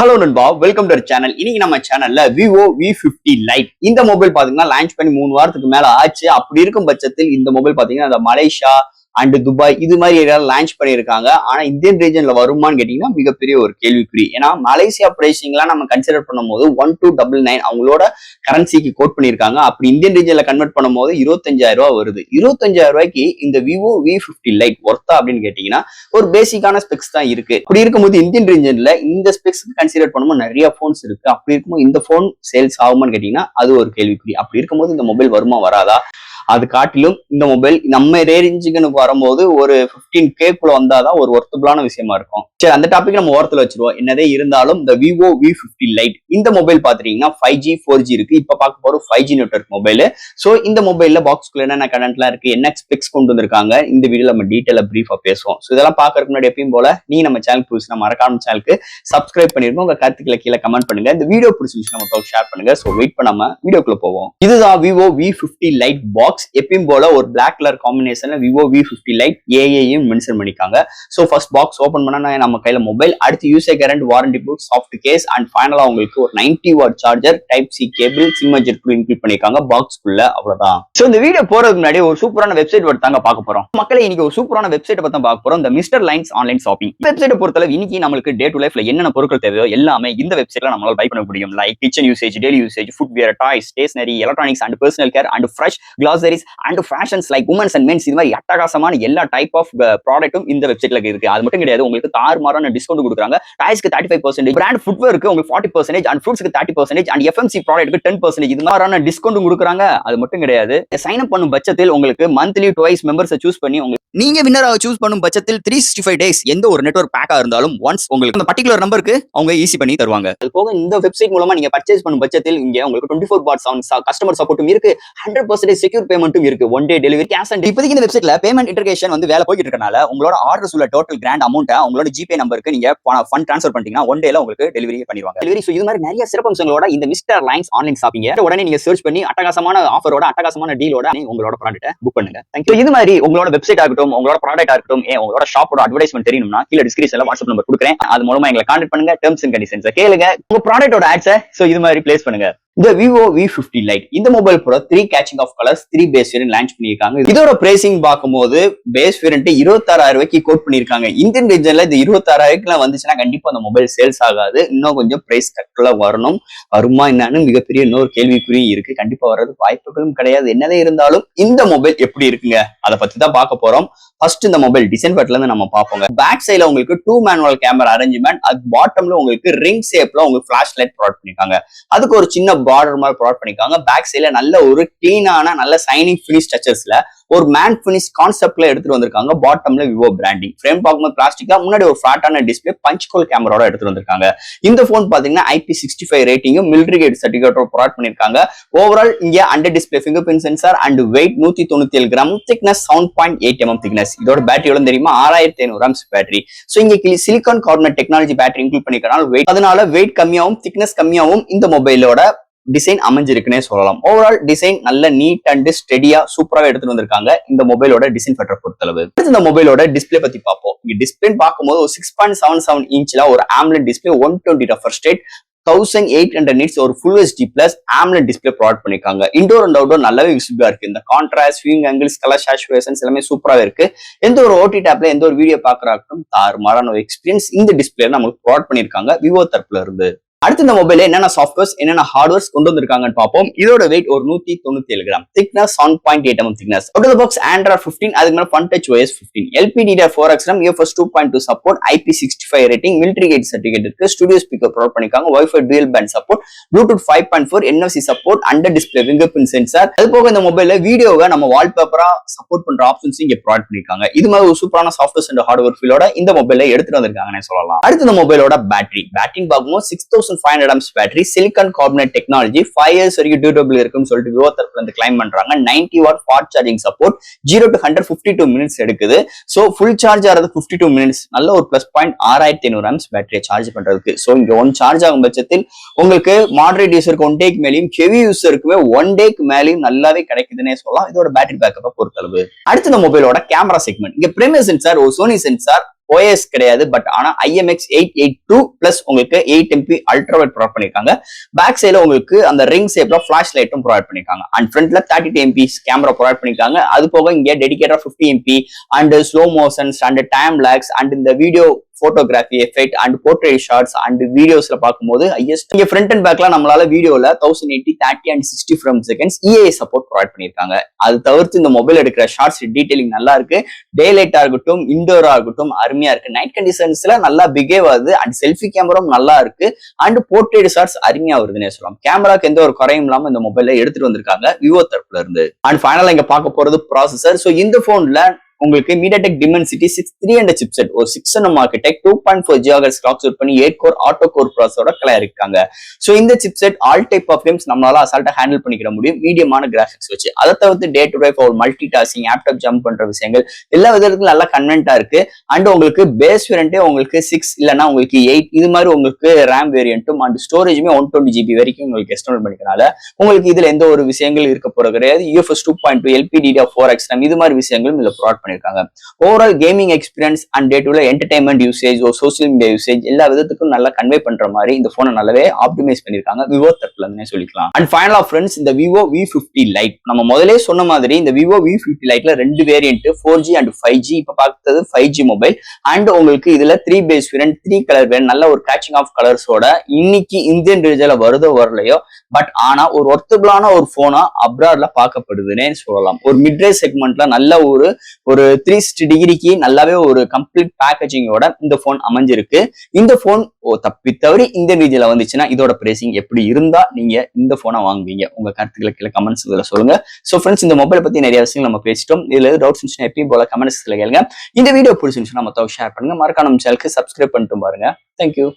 Hello நண்பா, welcome to channel. இன்னைக்கு நம்ம சேனல்ல விவோ V50 லைட் இந்த மொபைல் பாத்தீங்கன்னா லான்ச் பண்ணி 3 வாரத்துக்கு மேல ஆச்சு. அப்படி இருக்கும் பட்சத்தில் இந்த மொபைல் பாத்தீங்கன்னா அந்த மலேசியா அண்ட் துபாய் இது மாதிரி ஏரியால லான்ச் பண்ணியிருக்காங்க. ஆனா இந்தியன் ரீஜன்ல வருமானு கேட்டீங்கன்னா மிகப்பெரிய ஒரு கேள்விக்குறி. ஏன்னா மலேசியா பிரைசிங்லாம் நம்ம கன்சிடர் பண்ணும்போது 1299 அவங்களோட கரன்சிக்கு கோட் பண்ணியிருக்காங்க. அப்படி இந்தியன் ரீஜன்ல கன்வெர்ட் பண்ணும்போது 25,000 ரூபாய் வருது. 25,000 ரூபாய்க்கு இந்த விவோ V50 லைட் ஒர்த்தா அப்படின்னு கேட்டீங்கன்னா ஒரு பேசிக்கான ஸ்பெக்ஸ் தான் இருக்கு. அப்படி இருக்கும்போது இந்தியன் ரீஜன்ல இந்த ஸ்பெக்ஸ் கன்சிடர் பண்ணும்போது நிறைய போன்ஸ் இருக்கு. அப்படி இருக்கும்போது இந்த போன் சேல்ஸ் ஆகுமான்னு கேட்டீங்கன்னா அது ஒரு கேள்விக்குறி. அப்படி இருக்கும்போது இந்த மொபைல் வருமா வராதா? அது காட்டிலும் இந்த மொபைல் நம்ம ரேஞ்சுக்குன்னு வரும்போது ஒரு 15K குள்ள வந்தாதான் ஒரு ஒர்த்தபிளான விஷயமா இருக்கும். சரி, அந்த டாபிக் நம்ம ஓரத்துல வச்சிருவோம். என்னதே இருந்தாலும் இந்த விவோ V50 லைட் இந்த மொபைல் பாத்தீங்கன்னா 5G 4G இருக்கு. இப்ப பார்க்க போற 5G நெட்வொர்க் மொபைல். சோ இந்த மொபைல்ல பாக்ஸ்குள்ள என்னென்ன கண்டென்ட்லாம் இருக்கு, என்ன ஸ்பெக்ஸ் கொண்டு வந்திருக்காங்க, இந்த வீடியோல நம்ம டீடைலா பிரீஃபா பேசுவோம். சோ இதெல்லாம் பாக்குறதுக்கு முன்னாடி எப்பயும் போல நீ நம்ம சேனல் புதுசு மறக்காம சேனலுக்கு சப்ஸ்கிரைப் பண்ணிருக்கோம். உங்க கருத்துக்களை கீழே கமெண்ட் பண்ணுங்க. இந்த வீடியோ பிடிச்சிருந்துச்சு நம்ம ஷேர் பண்ணுங்க. சோ வெயிட் பண்ணாம வீடியோக்குள்ள போவோம். இதுதான் விவோ V50 லைட் பாக்ஸ். எப்பயும் போல ஒரு பிளாக் கலர் காம்பினேஷன்ல விவோ V50 லைட் ஏஐயும் மென்ஷன் பண்ணிருக்காங்க. சோ ஃபர்ஸ்ட் பாக்ஸ் ஓபன் பண்ணா நம்ம கையில மொபைல், அடுத்து யூசர் கேரண்ட், warranty book, soft case and ஃபைனலா உங்களுக்கு ஒரு 90 watt charger, type C cable, SIM adjust include பண்ணிருக்காங்க பாக்ஸ்க்குள்ள. அவ்வளவுதான். சோ இந்த வீடியோ போறதுக்கு முன்னாடி ஒரு சூப்பரான வெப்சைட் தாங்க பார்க்க போறோம். மக்களே இன்னைக்கு ஒரு சூப்பரான வெப்சைட் பத்தி பார்க்க போறோம். இந்த மிஸ்டர் லைன்ஸ் ஆன்லைன் ஷாப்பிங் வெப்சைட்டை பொறுத்தளவு இன்னைக்கு நமக்கு டே டு லைஃப்ல என்னென்ன பொருட்கள் தேவையோ எல்லாமே இந்த வெப்சைட்ல நம்மளால பை பண்ண முடியும். Like kitchen usage, daily usage, footwear, toys, stationery, electronics and personal care and fresh groceries and fashions like women's and men's. இது மாதிரி அட்டகாசமான எல்லா டைப் ஆஃப் ப்ராடக்ட்டும் இந்த வெப்சைட்ல இருக்கு. அது மட்டும் கிடையாது, உங்களுக்கு தாறுமாறான டிஸ்கவுண்ட் கொடுக்குறாங்க. டாய்ஸ்க்கு 35%, பிராண்ட் ஃபுட்வேருக்கு உங்களுக்கு 40% அண்ட் ஃப்ரூட்ஸ்க்கு 30% அண்ட் FMC ப்ராடக்ட்க்கு 10%. இது மாதிரியான டிஸ்கவுண்ட் கொடுக்குறாங்க. அது மட்டும் கிடையாது, சைன் அப் பண்ணும் பட்சத்தில் உங்களுக்கு மந்த்லி ட்வைஸ் மெம்பர்ஸை சூஸ் பண்ணி நீங்க வின்னராக சூஸ் பண்ணும் பட்சத்தில் 365 டேஸ் எந்த ஒரு நெட்வொர்க் பேக்கா இருந்தாலும் ஒன்ஸ் உங்களுக்கு அந்த பர்டிகுலர் நம்பருக்கு அவங்க ஈஸி பண்ணி தருவாங்க. அது போக இந்த வெப்சைட் மூலமா நீங்க பர்ச்சேஸ் பண்ணும் பட்சத்தில் இங்க உங்களுக்கு 24/7 கஸ்டமர் சப்போர்ட்டும் இருக்கு, 100% செக்யூர் பேமெண்ட்டும் இருக்கு, 1 டே டெலிவரி, கேஷ் ஆன். இப்போதைக்கு இந்த வெப்சைட்ல பேமெண்ட் இன்டகிரேஷன் வேலை போயிட்டு இருக்கனால உங்களோட ஆர்டர்ஸ் உள்ள டோட்டல் கிராண்ட் அமௌண்ட் உங்களோட ஜிபே நம்பருக்கு நீங்க ஃபண்ட் ட்ரான்ஸ்ஃபர் பண்ணிட்டீங்கன்னா 1 டேல உங்களுக்கு டெலிவரி பண்ணிடுவாங்க. டெலிவரி. சோ இது மாதிரி நிறைய சிறப்பம்சங்களோட இந்த மிஸ்டர் லைன்ஸ் ஆன்லைன் ஷாப்பிங் உடனே நீங்க சர்ச் பண்ணி அட்டகாசமான ஆஃபரோட அட்டகாசமான டீலோட உங்களோட ப்ராடக்ட்டை புக் பண்ணுங்க. Thank you. இது மாதிரி உங்களோட வெப்சைட் ஆகட்டும், உங்களோட ப்ராடக்ட் ஆகட்டும், உங்களோட ஷாப்போட அட்வர்டைஸ்மென்ட் தெரியணும்னா கீழ டிஸ்கிரிப்ஷன்ல வாட்ஸ்அப் நம்பர் கொடுக்குறேன். அது மூலமா எங்களை கான்டாக்ட் பண்ணுங்க. டெர்ம்ஸ் அண்ட் கண்டிஷன்ஸ் கேளுங்க. உங்க ப்ராடக்ட்டோட ஆட்ஸை இது மாதிரி பிளேஸ் பண்ணுங்க. இந்த விவோ V50 லைட் இந்த மொபைல் கூட 3 catching of colours, 3 base variant launch பண்ணிருக்காங்க. இதோட பிரைசிங் பார்க்கும்போது பேஸ் வேரியன்ட் 26,000 ரூபாய்க்கு கோட் பண்ணிருக்காங்க. இந்தியன் ரீஜன்ல இந்த 26,000 வந்துச்சுன்னா கண்டிப்பா அந்த மொபைல் சேல்ஸ் ஆகாது. இன்னும் கொஞ்சம் பிரைஸ் கட்ல வரணும். வருமா என்னன்னு மிகப்பெரிய இன்னொரு கேள்விக்குறி இருக்கு. கண்டிப்பா வர்றது வாய்ப்புகளும் கிடையாது. என்னதே இருந்தாலும் இந்த மொபைல் எப்படி இருக்குங்க அதை பத்தி தான் பார்க்க போறோம். ஃபர்ஸ்ட் இந்த மொபைல் டிசைன் பட்ல இருந்து நம்ம பார்ப்போங்க. பேக் சைட்ல உங்களுக்கு 2 மேனுவல் கேமரா அரேஞ்ச்மெண்ட், அது பாட்டம்ல உங்களுக்கு ரிங் ஷேப்ல உங்களுக்கு ஃபிளாஷ் லைட் ப்ரொவைட் பண்ணிருக்காங்க. அதுக்கு ஒரு சின்ன பார்டர் மாதிரி ப்ரொவைட் பண்ணிருக்காங்க. பேக் சைட்ல நல்ல ஒரு கிளீனான நல்ல சைனிங் ஃபினிஷ் டச்சஸ்ல ஒரு மேன் ஃபினிஷ் கான்செப்ட்ல எடுத்துட்டு வந்திருக்காங்க. பாட்டம்ல விவோ பிராண்டிங். ஃப்ரேம் பார்க்கும்போது பிளாஸ்டிக்கா, முன்னாடி ஒரு ஃபிளாட்டான டிஸ்பிளே பஞ்ச் கோல் கேமராவோட எடுத்துட்டு வந்திருக்காங்க. இந்த போன் பாத்தீங்கன்னா IP65 ரேட்டிங்கும் மிலிட்டரி கிரேட் சர்டிபிகேட்டோட ப்ரொவைட் பண்ணிருக்காங்க. ஓவரால் இங்க under display fingerprint sensor and weight 197 gram, thickness 7.8 mm thickness. இதோட பேட்டரி எவ்வளவு தெரியுமா? 6500 mAh பேட்டரி. சோ இங்க silicon carbonate technology battery include பண்ணிருக்கனால அதனால வெயிட் கம்மியாவும் திக்னஸ் கம்மியாவும் இந்த மொபைலோட டிசைன் அமைஞ்சிருக்குன்னே சொல்லலாம். ஓவரால் டிசைன் நல்ல நீட் அண்ட் ஸ்டெடியா சூப்பராக எடுத்துட்டு வந்திருக்காங்க இந்த மொபைலோட டிசைன் ஃபேக்டர் பொறுத்தளவு. இந்த மொபைலோட டிஸ்பிளே பத்தி பார்ப்போம். இங்க டிஸ்பிளே பார்க்கும்போது ஒரு 6.77 இன்ச்ல ஒரு AMOLED display, 120 refresh rate, 1800 nits ஒரு full HD plus AMOLED display provide பண்ணிருக்காங்க. இன்டோர் அண்ட் அவுட்டோர் நல்லாவே விசிபிளா இருக்கு. இந்த contrast, viewing angles, colour saturations எல்லாமே சூப்பராக இருக்கு. எந்த ஒரு OT டேப்ல எந்த ஒரு வீடியோ பாக்குறாக்கும் தாறுமாறான ஒரு எக்ஸ்பீரியன்ஸ் இந்த டிஸ்பிளே நமக்கு ப்ரொவைட் பண்ணிருக்காங்க விவோ தரப்புல இருந்து. அடுத்து இந்த மொபைல என்னென்ன சாஃப்ட்வேர்ஸ் என்னென்ன ஹார்ட்வேர்ஸ் கொண்டு வந்திருக்காங்கன்னு பார்ப்போம். இதோட வெயிட் ஒரு 197 gram, thickness 7.8 mm thickness. Out of the box Android 15, அதுக்கு மேல Fun Touch OS 15, LPDDR4X RAM, UFS 2.2 support, IP65 rating, military grade certificate இருக்கு, ஸ்டுடியோ ஸ்பீக்கர் ப்ரொவைட் பண்ணிருக்காங்க, Wi-Fi dual band support, Bluetooth 5.4, NFC support, under display fingerprint sensor. அது போக இந்த மொபைல்ல வீடியோவை நம்ம வால்பேப்பரா சப்போர்ட் பண்ற ஆப்ஷன்ஸ் இங்க ப்ரொவைட் பண்ணிருக்காங்க. இது மாதிரி ஒரு சூப்பரான சாஃப்ட்வேர்ஸ் அண்ட் ஹார்ட்வேர் ஃபீலோட இந்த மொபைல எடுத்துட்டு வந்திருக்காங்கன்னு சொல்லலாம். அடுத்து இந்த மொபைலோட பேட்டரி பார்க்கும்போது 6500 mAh battery, silicon carbonate technology, 5 years வரைக்கும் டியூரபிள் இருக்குன்னு சொல்லிட்டு விவோ தரப்புல இருந்து கிளைம் பண்றாங்க. 90 watt fast charging support, 0 to 100 52 minutes எடுக்குது. சோ ஃபுல் சார்ஜ் ஆறது 52 மினிட்ஸ். நல்ல ஒரு பிளஸ் பாயிண்ட் 6500 mAh பேட்டரியை சார்ஜ் பண்றதுக்கு. சோ இங்க ஒன் சார்ஜ் ஆகும் பட்சத்தில் உங்களுக்கு மாடரேட் யூசருக்கு 1 டேக்கு மேலேயும், ஹெவி யூசருக்குமே 1 டேக்கு மேலேயும் நல்லாவே கிடைக்குதுன்னே சொல்லலாம் இதோட பேட்டரி பேக்கப்பை பொறுத்தளவு. அடுத்து இந்த மொபைலோட கேமரா செக்மெண்ட். இங்க பிரைமரி சென்சார் ஒரு சோனி சென்சார் OS கிடையாது, பட் ஆனா IMX882 பிளஸ் உங்களுக்கு 8MP அல்ட்ரா வைட் ப்ரொவைட் பண்ணிருக்காங்க. பேக் சைடுல உங்களுக்கு அந்த ரிங் ஷேப்ல ஃபிளாஷ் லைட்டும் ப்ரொவைட் பண்ணிருக்காங்க. அண்ட் ஃப்ரண்ட்ல 32MP கேமரா ப்ரொவைட் பண்ணிருக்காங்க. அது போக இங்க dedicated 50MP and slow motions and time lapse and இந்த video photography effect and portrait shots and வீடியோஸ்ல பார்க்கும்போது ஹையஸ்ட் இங்க ஃப்ரண்ட் அண்ட் பேக்ல நம்மளால வீடியோல 1080 30 and 60 frame seconds EAA support provide பண்ணிருக்காங்க. அது தவிர்த்து இந்த மொபைல் எடுக்கிற ஷார்ட்ஸ் டீடைலிங் நல்லா இருக்கு. டே லைட்டா இருக்கட்டும், இன்டோரா இருக்கட்டும் அருமையா இருக்கு. நைட் கண்டிஷன்ஸ்ல நல்லா பிகேவ் ஆகுது அண்ட் செல்ஃபி கேமராவும் நல்லா இருக்கு அண்ட் போர்ட்ரேட் ஷாட்ஸ் அருமையா வருதுன்னு சொல்லலாம். கேமராக்கு எந்த ஒரு குறையும் இல்லாம இந்த மொபைல எடுத்துட்டு வந்திருக்காங்க விவோ தரப்புல இருந்து. அண்ட் ஃபைனலா இங்க பார்க்க போறது ப்ராசஸர். சோ இந்த போன்ல உங்களுக்கு MediaTek Dimensity 6300 சிப்செட் ஒரு 6 nm ஆர்கிடெக்ட் 2.4 GHz கிளாக் சூட் பண்ணி 8 கோர் ஆட்டோ கோர் ப்ராசஸரோட இருக்காங்க. சோ இந்த chipset all type of games நம்மளால அசால்ட்டா ஹேண்டில் பண்ணிக்கிற முடியும் மீடியமான கிராபிக்ஸ் வச்சு. அதை தவிர்த்து day to day for multitasking, app to app jump பண்ற விஷயங்கள் எல்லா விதத்துக்கும் நல்லா கன்வென்ட்டா இருக்கு. அண்ட் உங்களுக்கு பேஸ் வேரியன்ட்டே உங்களுக்கு 6 இல்லைன்னா உங்களுக்கு 8 இது மாதிரி உங்களுக்கு ரேம் வேரியன்ட்டும் அண்ட் ஸ்டோரேஜுமே 120GB வரைக்கும் உங்களுக்கு எக்ஸ்டெண்ட் பண்ணிக்கிறனால உங்களுக்கு இதுல எந்த ஒரு விஷயங்கள் இருக்க போறது கிடையாது. UFS 2.2 LPDDR4X RAM இது மாதிரி விஷயங்களும் இதுல ப்ரொவைட் பண்ணிருக்காங்க. Overall gaming experience and day to day entertainment usage social media usage எல்லா விதத்துக்கும் நல்லா கன்வே பண்ற மாதிரி இந்த போனை நல்லாவே ஆப்டிமைஸ் பண்ணிருக்காங்க விவோ தரப்புல இருந்தே சொல்லிக்கலாம். அண்ட் ஃபைனலா ஃப்ரெண்ட்ஸ் இந்த விவோ V50 லைட் நம்ம முதலே சொன்ன மாதிரி இந்த விவோ V50 லைட்ல 2 வேரியன்ட் 4G அண்ட் 5G இப்ப பார்த்தது 5G மொபைல் அண்ட் உங்களுக்கு இதுல 3 பேஸ் வேரியன்ட் 3 கலர் வேரியன்ட் நல்ல ஒரு கேச்சிங் ஆஃப் கலர்ஸோட இன்னைக்கு இந்தியன் ரீஜன்ல வருதோ வரலையோ பட் ஆனா ஒரு ஒர்த்தபிளான ஒரு போனா அப்ராட்ல பார்க்கப்படுதுன்னே சொல்லலாம். ஒரு மிட் ரேஞ்ச் செக்மெண்ட்ல நல்ல ஒரு 360 டிகிரிக்கு நல்லாவே ஒரு கம்ப்ளீட் பேக்கேஜிங்கோட இந்த போன் அமைஞ்சிருக்கு. இந்த போன் தப்பி தவறி இந்த ரீஜன்ல வந்துச்சுன்னா இதோட பிரைசிங் எப்படி இருந்தா நீங்க இந்த போனை வாங்குவீங்க? உங்க கருத்துக்களை கீழே கமெண்ட்ஸ் இதுல சொல்லுங்க. சோ ஃப்ரெண்ட்ஸ் இந்த மொபைல் பத்தி நிறைய விஷயங்கள் நம்ம பேசிட்டோம். இதுல டவுட்ஸ் இருந்துச்சுன்னா எப்பயும் போல கமெண்ட்ஸ்ல கேளுங்க. இந்த வீடியோ பிடிச்சிருந்துச்சுன்னா மத்தவங்க ஷேர் பண்ணுங்க. மறக்காம நம்ம சேனலுக்கு சப்ஸ்கிரைப் பண்ணிட்டு பாருங்க. தேங்க்யூ.